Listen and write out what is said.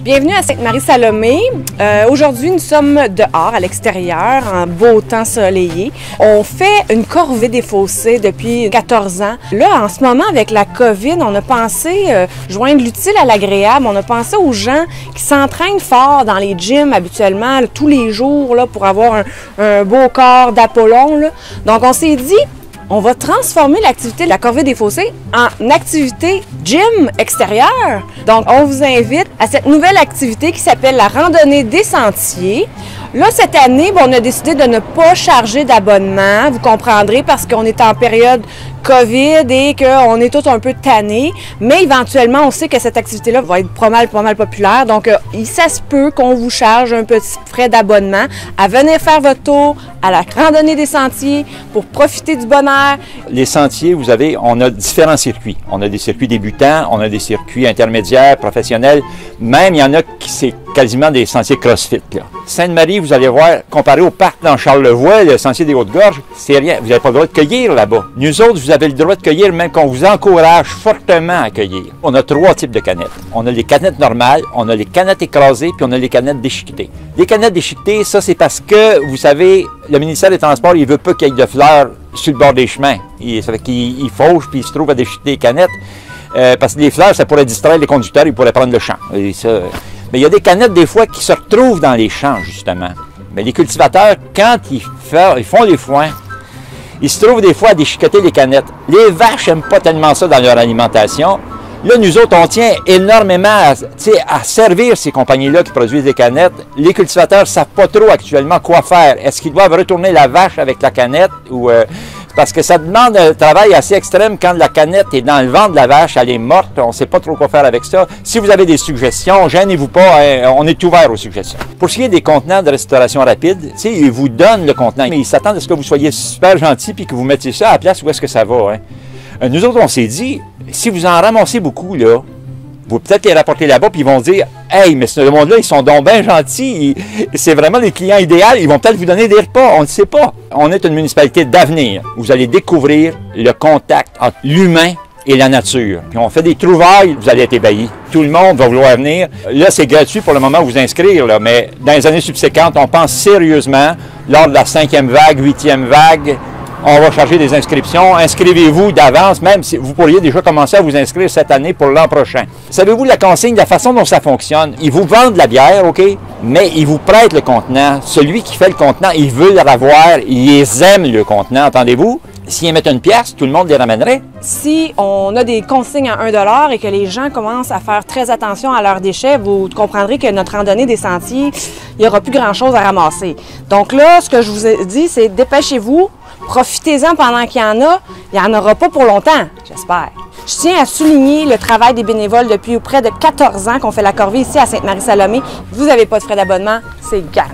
Bienvenue à Sainte-Marie-Salomé. Aujourd'hui, nous sommes dehors, à l'extérieur, en beau temps soleillé. On fait une corvée des fossés depuis 14 ans. Là, en ce moment, avec la COVID, on a pensé joindre l'utile à l'agréable. On a pensé aux gens qui s'entraînent fort dans les gyms habituellement, tous les jours, là, pour avoir un beau corps d'Apollon. Donc, on s'est dit, on va transformer l'activité de la corvée des fossés en activité gym extérieure. Donc, on vous invite à cette nouvelle activité qui s'appelle la randonnée des sentiers. Là, cette année, on a décidé de ne pas charger d'abonnement. Vous comprendrez parce qu'on est en période COVID et qu'on est tous un peu tannés. Mais éventuellement, on sait que cette activité-là va être pas mal populaire. Donc, ça se peut qu'on vous charge un petit frais d'abonnement à venir faire votre tour à la randonnée des sentiers pour profiter du bon air. Les sentiers, vous avez, on a différents circuits. On a des circuits débutants, on a des circuits intermédiaires, professionnels. Même, il y en a qui c'est quasiment des sentiers CrossFit, là. Sainte-Marie, vous allez voir, comparé au parc dans Charlevoix, le sentier des Hautes-Gorges, c'est rien. Vous n'avez pas le droit de cueillir là-bas. Nous autres, vous avez le droit de cueillir, même qu'on vous encourage fortement à cueillir. On a 3 types de canettes. On a les canettes normales, on a les canettes écrasées, puis on a les canettes déchiquetées. Les canettes déchiquetées, ça, c'est parce que, vous savez, le ministère des Transports, il ne veut pas qu'il y ait de fleurs sur le bord des chemins. Ça fait qu'il fauche, puis il se trouve à déchiqueter les canettes. Parce que les fleurs, ça pourrait distraire les conducteurs, ils pourraient prendre le champ. Et ça, mais il y a des canettes, des fois, qui se retrouvent dans les champs, justement. Mais les cultivateurs, quand ils font les foins, ils se trouvent des fois à déchiqueter les canettes. Les vaches n'aiment pas tellement ça dans leur alimentation. Là, nous autres, on tient énormément à servir ces compagnies-là qui produisent des canettes. Les cultivateurs ne savent pas trop actuellement quoi faire. Est-ce qu'ils doivent retourner la vache avec la canette ou... parce que ça demande un travail assez extrême quand la canette est dans le ventre de la vache, elle est morte, on ne sait pas trop quoi faire avec ça. Si vous avez des suggestions, gênez-vous pas, hein, on est ouvert aux suggestions. Pour ce qui est des contenants de restauration rapide, ils vous donnent le contenant, mais ils s'attendent à ce que vous soyez super gentil et que vous mettiez ça à la place où est-ce que ça va. Hein. Nous autres, on s'est dit, si vous en ramassez beaucoup, là, vous peut-être les rapporter là-bas, puis ils vont dire « Hey, mais ce monde-là, ils sont donc bien gentils, c'est vraiment les clients idéaux, ils vont peut-être vous donner des repas, on ne sait pas. » On est une municipalité d'avenir. Vous allez découvrir le contact entre l'humain et la nature. Puis on fait des trouvailles, vous allez être ébahis. Tout le monde va vouloir venir. Là, c'est gratuit pour le moment vous inscrire, là, mais dans les années subséquentes, on pense sérieusement, lors de la 5e vague, 8e vague, on va charger des inscriptions. Inscrivez-vous d'avance, même si vous pourriez déjà commencer à vous inscrire cette année pour l'an prochain. Savez-vous la consigne, la façon dont ça fonctionne? Ils vous vendent de la bière, OK? Mais ils vous prêtent le contenant. Celui qui fait le contenant, il veut le revoir. Ils aiment le contenant, entendez-vous? S'ils mettent une pièce, tout le monde les ramènerait. Si on a des consignes à 1 $ et que les gens commencent à faire très attention à leurs déchets, vous comprendrez que notre randonnée des sentiers, il n'y aura plus grand-chose à ramasser. Donc là, ce que je vous ai dit, c'est dépêchez-vous. Profitez-en pendant qu'il y en a. Il n'y en aura pas pour longtemps, j'espère. Je tiens à souligner le travail des bénévoles depuis près de 14 ans qu'on fait la corvée ici à Sainte-Marie-Salomé. Vous n'avez pas de frais d'abonnement, c'est gratuit.